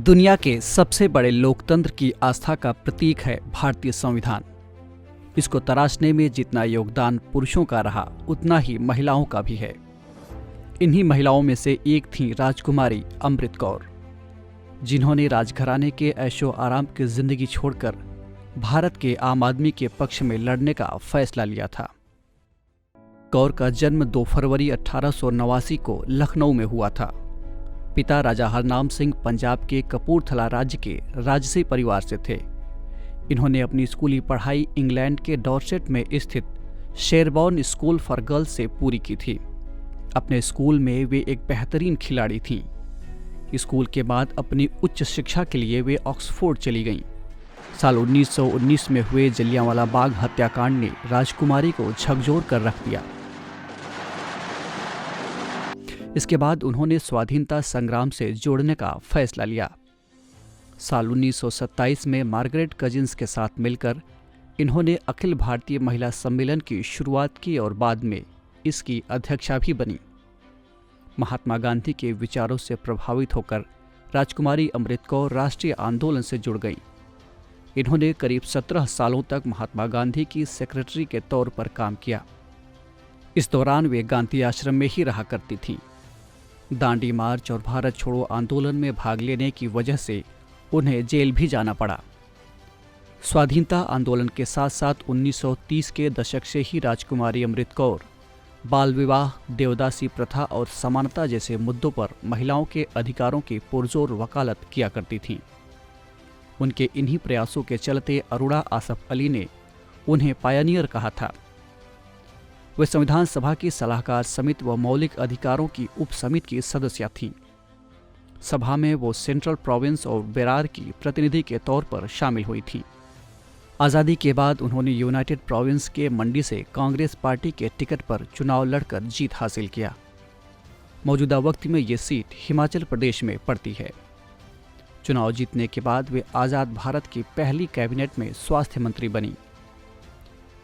दुनिया के सबसे बड़े लोकतंत्र की आस्था का प्रतीक है भारतीय संविधान। इसको तराशने में जितना योगदान पुरुषों का रहा, उतना ही महिलाओं का भी है। इन्हीं महिलाओं में से एक थीं राजकुमारी अमृत कौर, जिन्होंने राजघराने के ऐशो आराम की जिंदगी छोड़कर भारत के आम आदमी के पक्ष में लड़ने का फैसला लिया था। कौर का जन्म 2 फरवरी 1889 को लखनऊ में हुआ था। पिता राजा हरनाम सिंह पंजाब के कपूरथला राज्य के राजसी परिवार से थे। इन्होंने अपनी स्कूली पढ़ाई इंग्लैंड के डॉर्सेट में स्थित शेरबॉर्न स्कूल फॉर गर्ल्स से पूरी की थी। अपने स्कूल में वे एक बेहतरीन खिलाड़ी थीं। स्कूल के बाद अपनी उच्च शिक्षा के लिए वे ऑक्सफोर्ड चली गईं। साल 1919 में हुए जलियांवाला बाग हत्याकांड ने राजकुमारी को झकझोर कर रख दिया। इसके बाद उन्होंने स्वाधीनता संग्राम से जोड़ने का फैसला लिया। साल 1927 में मार्गरेट कजिन्स के साथ मिलकर इन्होंने अखिल भारतीय महिला सम्मेलन की शुरुआत की और बाद में इसकी अध्यक्षा भी बनी। महात्मा गांधी के विचारों से प्रभावित होकर राजकुमारी अमृत कौर राष्ट्रीय आंदोलन से जुड़ गईं। इन्होंने करीब 17 सालों तक महात्मा गांधी की सेक्रेटरी के तौर पर काम किया। इस दौरान वे गांधी आश्रम में ही रहा करती थीं। दांडी मार्च और भारत छोड़ो आंदोलन में भाग लेने की वजह से उन्हें जेल भी जाना पड़ा। स्वाधीनता आंदोलन के साथ साथ 1930 के दशक से ही राजकुमारी अमृत कौर बाल विवाह, देवदासी प्रथा और समानता जैसे मुद्दों पर महिलाओं के अधिकारों की पुरजोर वकालत किया करती थीं। उनके इन्हीं प्रयासों के चलते अरुणा आसफ अली ने उन्हें पायनियर कहा था। वे संविधान सभा की सलाहकार समिति व मौलिक अधिकारों की उप समिति की सदस्य थीं। सभा में वो सेंट्रल प्रोविंस और बेरार की प्रतिनिधि के तौर पर शामिल हुई थीं। आज़ादी के बाद उन्होंने यूनाइटेड प्रोविंस के मंडी से कांग्रेस पार्टी के टिकट पर चुनाव लड़कर जीत हासिल किया। मौजूदा वक्त में ये सीट हिमाचल प्रदेश में पड़ती है। चुनाव जीतने के बाद वे आज़ाद भारत की पहली कैबिनेट में स्वास्थ्य मंत्री बनी।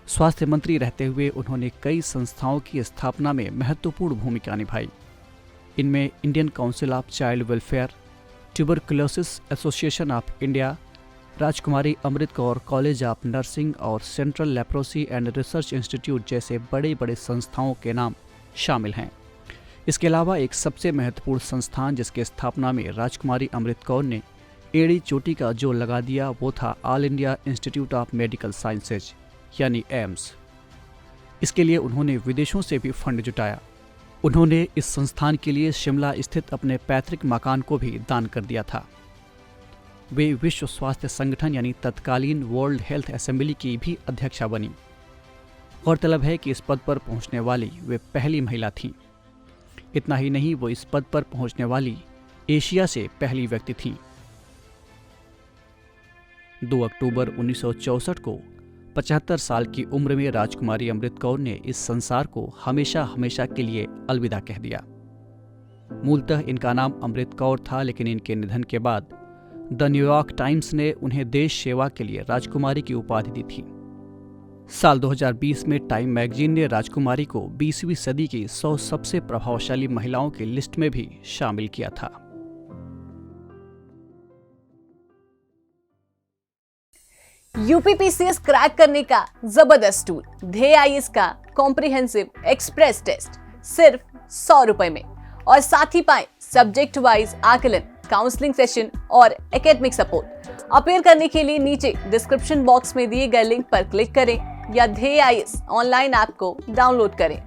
स्वास्थ्य मंत्री रहते हुए उन्होंने कई संस्थाओं की स्थापना में महत्वपूर्ण भूमिका निभाई। इनमें Indian council of child welfare, tuberculosis association of India, Rajkumari Amrit Kaur college of nursing और central leprosy and research institute जैसे बड़े बड़े संस्थाओं के नाम शामिल हैं। इसके अलावा एक सबसे महत्वपूर्ण संस्थान जिसकी स्थापना में राजकुमारी अमृत कौर ने एड़ी चोटी का जोर लगा दिया, वो था all India institute of medical sciences यानी एम्स। इसके लिए उन्होंने विदेशों से भी फंड जुटाया। उन्होंने इस संस्थान के लिए शिमला स्थित अपने पैतृक मकान को भी दान कर दिया था। वे विश्व स्वास्थ्य संगठन यानी तत्कालीन वर्ल्ड हेल्थ असेंबली की भी अध्यक्षा बनी। गौरतलब है कि इस पद पर पहुंचने वाली वे पहली महिला थीं। इतना ही नहीं, वो इस पद पर पहुंचने वाली एशिया से पहली व्यक्ति थीं। 2 अक्टूबर 1964 को 75 साल की उम्र में राजकुमारी अमृत कौर ने इस संसार को हमेशा हमेशा के लिए अलविदा कह दिया। मूलतः इनका नाम अमृत कौर था, लेकिन इनके निधन के बाद द न्यूयॉर्क टाइम्स ने उन्हें देश सेवा के लिए राजकुमारी की उपाधि दी थी। साल 2020 में टाइम मैगजीन ने राजकुमारी को 20वीं सदी की 100 सबसे प्रभावशाली महिलाओं की लिस्ट में भी शामिल किया था। यूपीपीसीएस क्रैक करने का जबरदस्त टूल ध्येय आईएएस का कॉम्प्रिहेंसिव एक्सप्रेस टेस्ट सिर्फ 100 रुपए में, और साथ ही पाएं सब्जेक्ट वाइज आकलन, काउंसलिंग सेशन और एकेडमिक सपोर्ट। अपेयर करने के लिए नीचे डिस्क्रिप्शन बॉक्स में दिए गए लिंक पर क्लिक करें या ध्येय आईएएस ऑनलाइन ऐप को डाउनलोड करें।